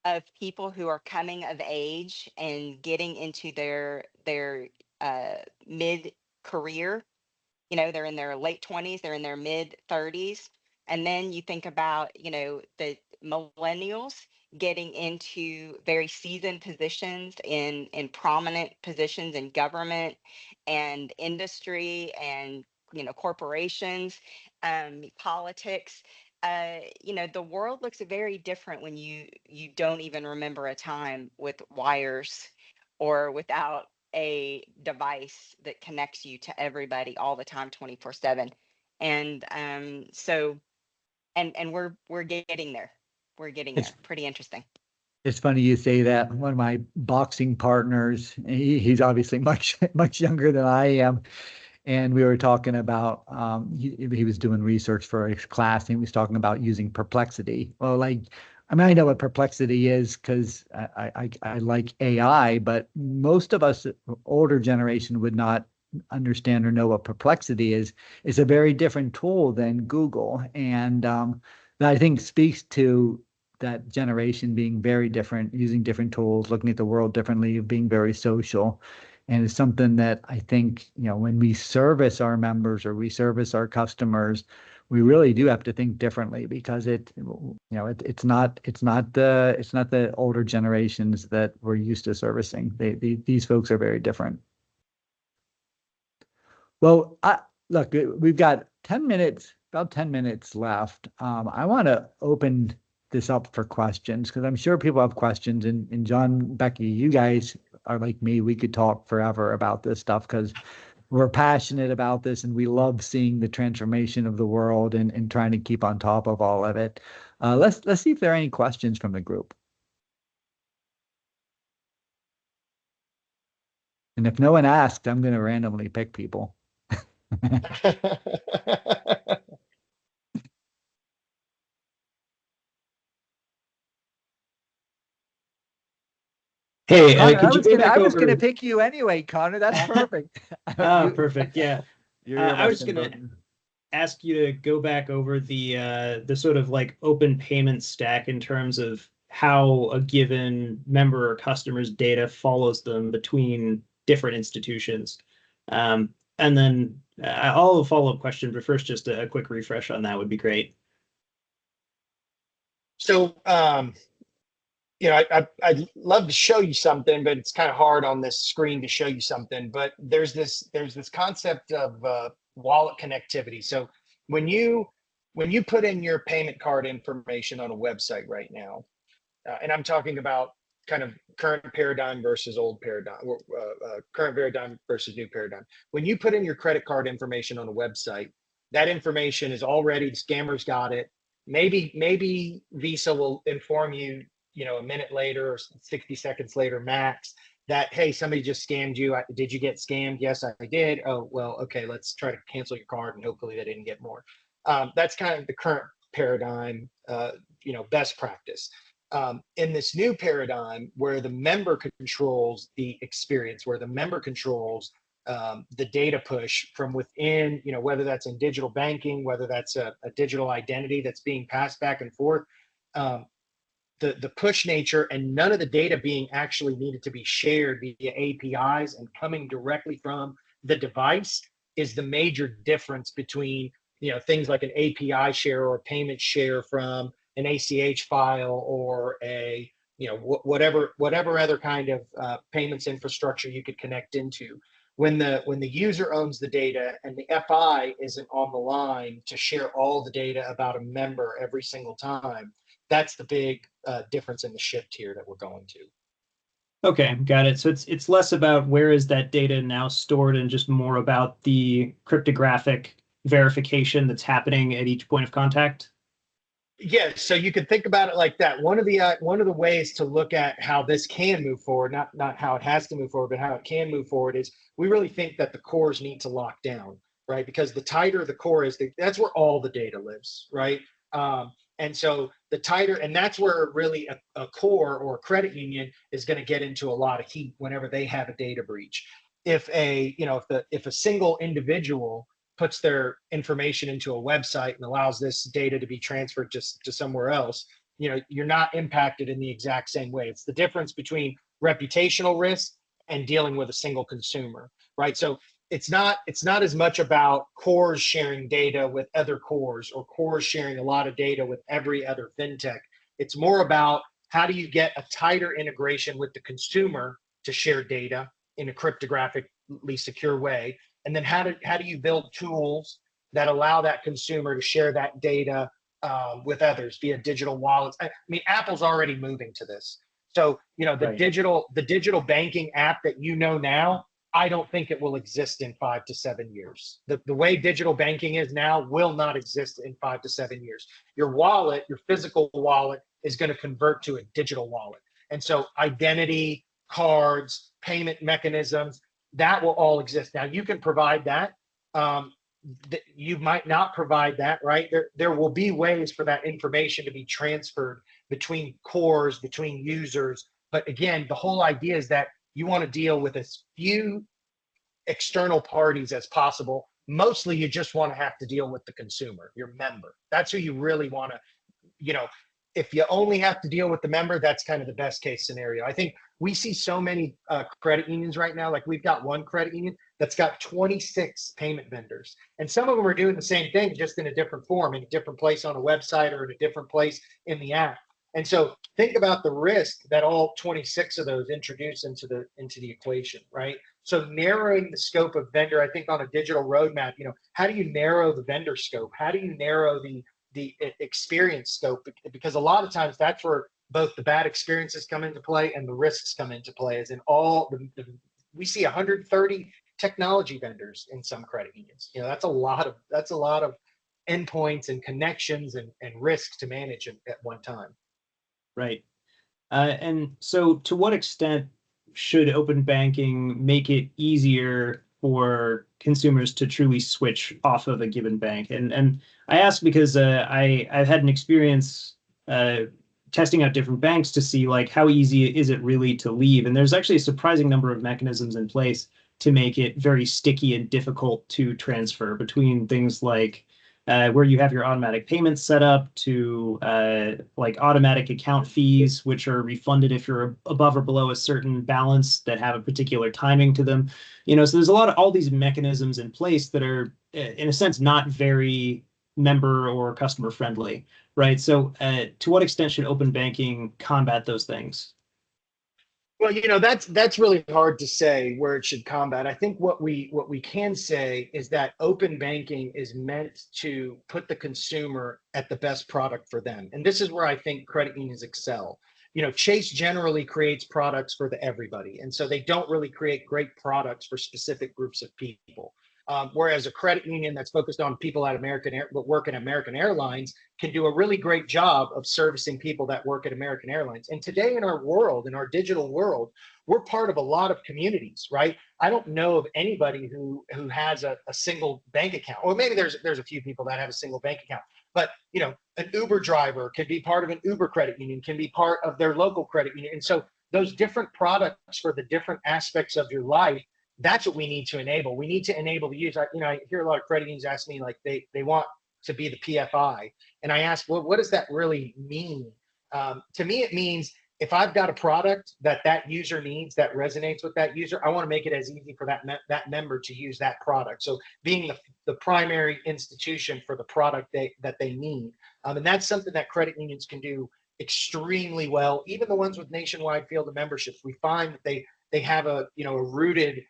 of people who are coming of age and getting into their mid career, they're in their late 20s, they're in their mid 30s. And then you think about, the millennials getting into very seasoned positions in prominent positions in government and industry and, corporations, politics. The world looks very different when you don't even remember a time with wires or without a device that connects you to everybody all the time 24/7. And and we're getting there. We're getting It's there. Pretty interesting. It's funny you say that. One of my boxing partners, he's obviously much much younger than I am, and we were talking about he was doing research for his class, and he was talking about using Perplexity. Well, like I mean, I know what perplexity is because I like AI, but most of us, older generation, would not understand or know what perplexity is. It's a very different tool than Google, and that I think speaks to that generation being very different, using different tools, looking at the world differently, being very social. And it's something that I think, when we service our members or we service our customers, we really do have to think differently because it's not the older generations that we're used to servicing. These folks are very different. Well, look, we've got 10 minutes, about 10 minutes left. I want to open this up for questions because I'm sure people have questions. And John, Becky, you guys are like me. We could talk forever about this stuff because we're passionate about this and we love seeing the transformation of the world and trying to keep on top of all of it. Let's see if there are any questions from the group. And if no one asked, I'm going to randomly pick people. Hey, Connor, could you go back I was gonna over? pick you anyway, Connor. That's perfect. Oh, perfect. Yeah. You're I my was gonna ask you to go back over the sort of like open payment stack in terms of how a given member or customer's data follows them between different institutions. And then I'll have a follow-up question, but first, just a quick refresh on that would be great. So, I'd love to show you something, but it's kind of hard on this screen to show you something. But there's this concept of wallet connectivity. So when you put in your payment card information on a website right now, and I'm talking about kind of current paradigm versus old paradigm, current paradigm versus new paradigm. When you put in your credit card information on a website, that information is already, the scammers got it. Maybe Visa will inform you, a minute later or 60 seconds later max, that, hey, somebody just scammed you. Did you get scammed? Yes, I did. Oh, well, okay, let's try to cancel your card and hopefully they didn't get more. That's kind of the current paradigm, best practice. In this new paradigm where the member controls the experience, where the member controls the data push from within, whether that's in digital banking, whether that's a digital identity that's being passed back and forth, the push nature and none of the data being actually needed to be shared via APIs and coming directly from the device is the major difference between, things like an API share or a payment share from an ACH file or a, whatever other kind of payments infrastructure you could connect into. When the user owns the data and the FI isn't on the line to share all the data about a member every single time, that's the big difference in the shift here that we're going to. Okay, got it. So it's less about where is that data now stored and just more about the cryptographic verification that's happening at each point of contact. Yeah, so you could think about it like that. One of the ways to look at how this can move forward, not how it has to move forward, but how it can move forward, is we really think that the cores need to lock down, right? Because the tighter the core is, that's where all the data lives, right? And so the tighter, and that's where really a core or a credit union is going to get into a lot of heat whenever they have a data breach. If a single individual puts their information into a website and allows this data to be transferred just to somewhere else, you're not impacted in the exact same way. It's the difference between reputational risk and dealing with a single consumer, right? So it's not as much about cores sharing data with other cores or cores sharing a lot of data with every other fintech. It's more about how do you get a tighter integration with the consumer to share data in a cryptographically secure way, and then how do you build tools that allow that consumer to share that data with others via digital wallets. I mean, Apple's already moving to this. So the Right. digital banking app that now, I don't think it will exist in 5 to 7 years. The way digital banking is now will not exist in 5 to 7 years. Your wallet, your physical wallet, is going to convert to a digital wallet. And so identity, cards, payment mechanisms, that will all exist. Now you can provide that. you might not provide that, right? There will be ways for that information to be transferred between cores, between users. But again, the whole idea is that you want to deal with as few external parties as possible. Mostly you just want to have to deal with the consumer, your member. That's who you really want to, you know, if you only have to deal with the member, that's kind of the best case scenario. I think we see so many credit unions right now. Like we've got one credit union that's got 26 payment vendors, and some of them are doing the same thing, just in a different form, in a different place on a website or in a different place in the app. And so think about the risk that all 26 of those introduce into the equation, right? So narrowing the scope of vendor, I think on a digital roadmap, how do you narrow the vendor scope? How do you narrow the experience scope? Because a lot of times that's where both the bad experiences come into play and the risks come into play. As in we see 130 technology vendors in some credit unions. That's a lot of endpoints and connections and risks to manage at one time. Right. And so to what extent should open banking make it easier for consumers to truly switch off of a given bank? And I ask because I've had an experience testing out different banks to see like how easy is it really to leave. And there's actually a surprising number of mechanisms in place to make it very sticky and difficult to transfer between things like where you have your automatic payments set up to like automatic account fees, which are refunded if you're above or below a certain balance that have a particular timing to them. So there's all these mechanisms in place that are, in a sense, not very member or customer friendly, right? So to what extent should open banking combat those things? Well, that's really hard to say where it should combat. I think what we can say is that open banking is meant to put the consumer at the best product for them. And this is where I think credit unions excel. Chase generally creates products for everybody. And so they don't really create great products for specific groups of people. Whereas a credit union that's focused on people at but work at American Airlines can do a really great job of servicing people that work at American Airlines. And today in our digital world, we're part of a lot of communities, right? I don't know of anybody who has a single bank account. Or maybe there's a few people that have a single bank account. But an Uber driver can be part of an Uber credit union, can be part of their local credit union. And so those different products for the different aspects of your life, that's what we need to enable. We need to enable the use. I hear a lot of credit unions ask me like they want to be the PFI, and I ask, well, what does that really mean? To me, it means if I've got a product that user needs, that resonates with that user, I want to make it as easy for that member to use that product. So being the primary institution for the product that they need, and that's something that credit unions can do extremely well. Even the ones with nationwide field of memberships, we find that they have a rooted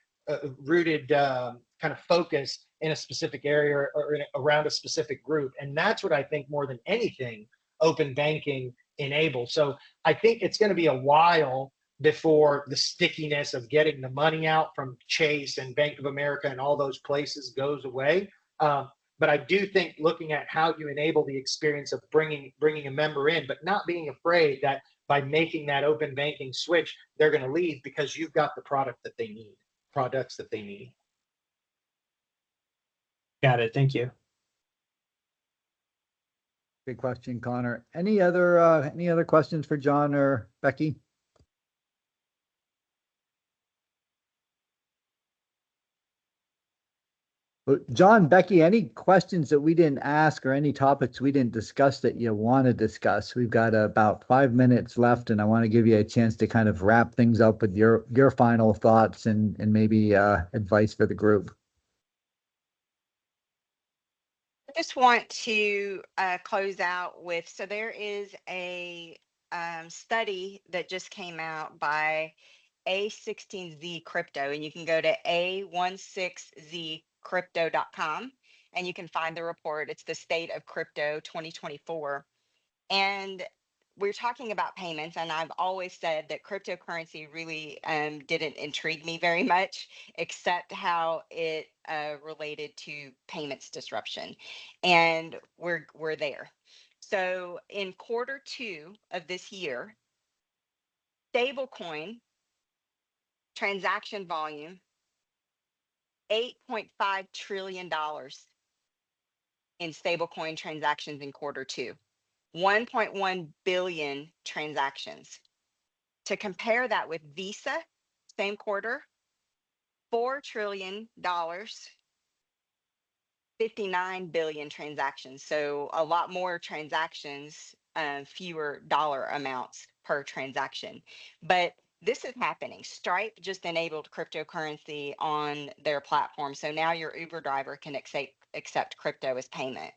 kind of focus in a specific area or around a specific group. And that's what I think more than anything open banking enables. So I think it's going to be a while before the stickiness of getting the money out from Chase and Bank of America and all those places goes away. But I do think looking at how you enable the experience of bringing a member in, but not being afraid that by making that open banking switch, they're going to leave because you've got the products that they need. Got it. Thank you. Good question, Connor. Any other questions for John or Becky? John, Becky, any questions that we didn't ask or any topics we didn't discuss that you want to discuss? We've got about 5 minutes left, and I want to give you a chance to kind of wrap things up with your final thoughts and maybe advice for the group. I just want to close out with, so there is a study that just came out by A16Z Crypto, and you can go to A16zcrypto.com and you can find the report. It's the State of Crypto 2024. And we're talking about payments, and I've always said that cryptocurrency really didn't intrigue me very much, except how it related to payments disruption. And we're there. So in Q2 of this year, stablecoin transaction volume $8.5 trillion. in stablecoin transactions in Q2. 1.1 billion transactions. To compare that with Visa, same quarter, $4 trillion, 59 billion transactions. So a lot more transactions, fewer dollar amounts per transaction. But this is happening. Stripe just enabled cryptocurrency on their platform. So now your Uber driver can accept crypto as payment.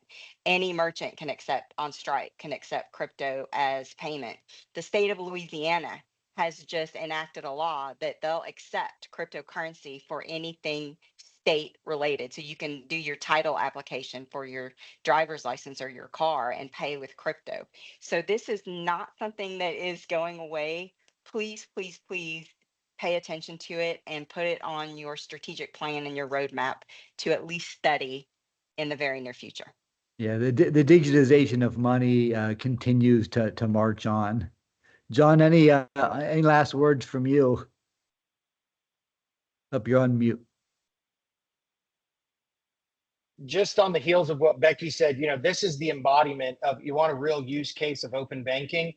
Any merchant can accept on Stripe, can accept crypto as payment. The state of Louisiana has just enacted a law that they'll accept cryptocurrency for anything state related. So you can do your title application for your driver's license or your car and pay with crypto. So this is not something that is going away. Please, please, please pay attention to it and put it on your strategic plan and your roadmap to at least study in the very near future. Yeah, the digitization of money continues to march on. John, any last words from you? Up, you're on mute. Just on the heels of what Becky said, this is the embodiment of, you want a real use case of open banking.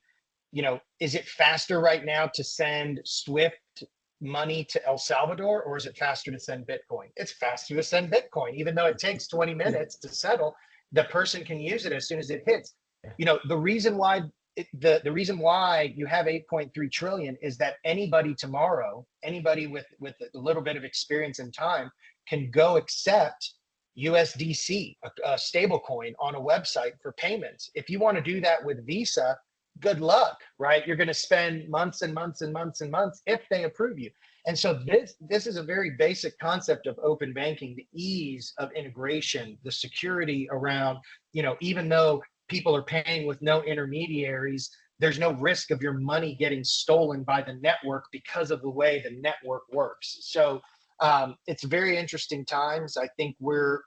Is it faster right now to send SWIFT money to El Salvador, or is it faster to send Bitcoin? It's faster to send Bitcoin, even though it takes 20 minutes to settle. The person can use it as soon as it hits. The reason why the reason why you have 8.3 trillion is that anybody tomorrow, anybody with a little bit of experience and time, can go accept USDC, a stable coin, on a website for payments. If you want to do that with Visa, good luck, right? You're going to spend months and months and months and months if they approve you. And so this is a very basic concept of open banking, the ease of integration, the security around, even though people are paying with no intermediaries, there's no risk of your money getting stolen by the network because of the way the network works. So it's very interesting times. I think we're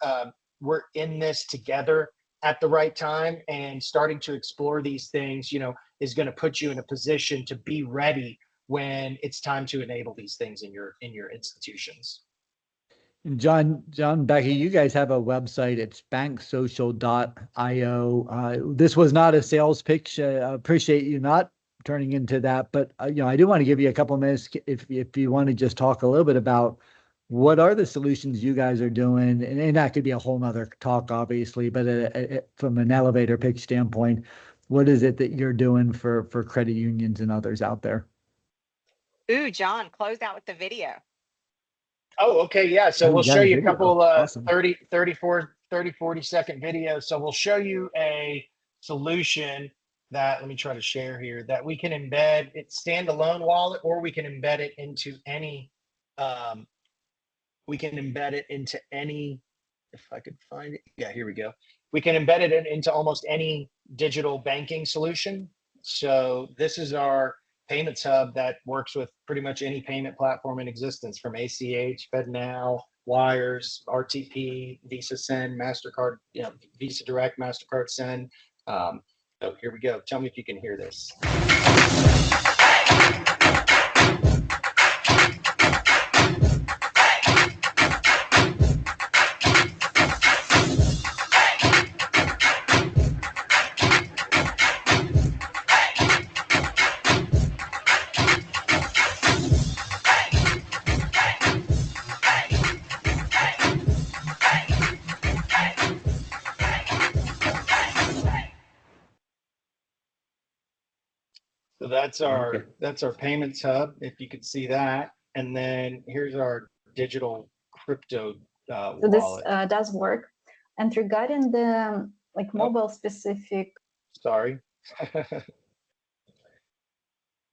in this together at the right time, and starting to explore these things, is going to put you in a position to be ready when it's time to enable these things in your institutions. John, Becky, you guys have a website. It's banksocial.io. This was not a sales pitch. I appreciate you not turning into that, but I do want to give you a couple of minutes if you want to just talk a little bit about what are the solutions you guys are doing, and that could be a whole nother talk, obviously, but from an elevator pitch standpoint, what is it that you're doing for credit unions and others out there? Ooh, John, close out with the video. Oh, okay. Yeah. So we'll show you a couple awesome. 30, 40 second videos. So we'll show you a solution that, let me try to share here, that we can embed it standalone wallet, or we can embed it into any, if I could find it. Yeah, here we go. We can embed it into almost any digital banking solution. So this is our payments hub that works with pretty much any payment platform in existence, from ACH, FedNow, Wires, RTP, Visa Send, MasterCard, Visa Direct, MasterCard Send. So here we go. Tell me if you can hear this. So that's our payments hub, if you could see that. And then here's our digital crypto So wallet. this does work. And regarding the mobile specific. Sorry.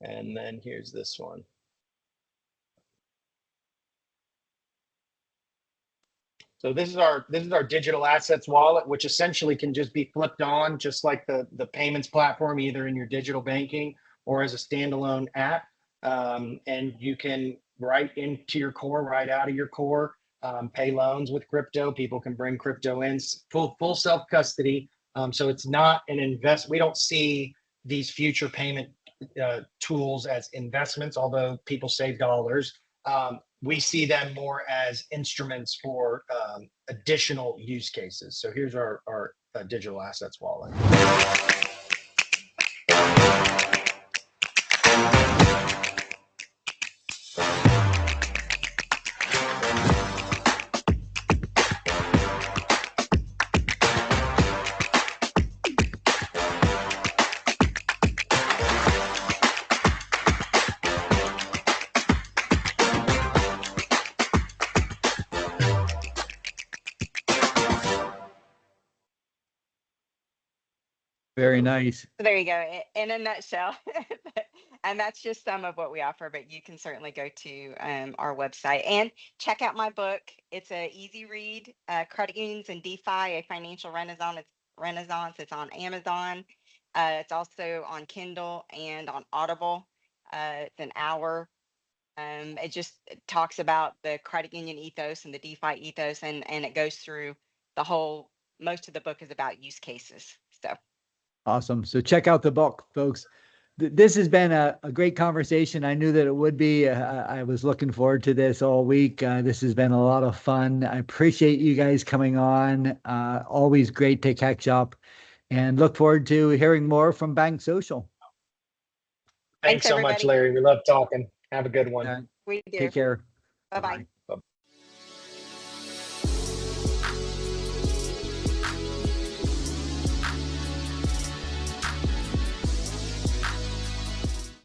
And then here's this one. So this is our digital assets wallet, which essentially can just be flipped on, just like the payments platform, either in your digital banking or as a standalone app. And you can write into your core, right out of your core, pay loans with crypto. People can bring crypto in, full self-custody. So it's not an invest. We don't see these future payment tools as investments, although people save dollars. we see them more as instruments for additional use cases. So here's our digital assets wallet. Very nice. So there you go, in a nutshell. And that's just some of what we offer, but you can certainly go to our website and check out my book. It's a easy read, Credit Unions and DeFi, a Financial Renaissance. It's on Amazon. It's also on Kindle and on Audible. It's an hour. It just talks about the credit union ethos and the DeFi ethos, and it goes through the whole, most of the book is about use cases. So. Awesome. So check out the book, folks. This has been a great conversation. I knew that it would be. I was looking forward to this all week. This has been a lot of fun. I appreciate you guys coming on. Always great to catch up, and look forward to hearing more from Bank Social. Thanks so much, everybody. Larry. We love talking. Have a good one. We do. Take care. Bye-bye.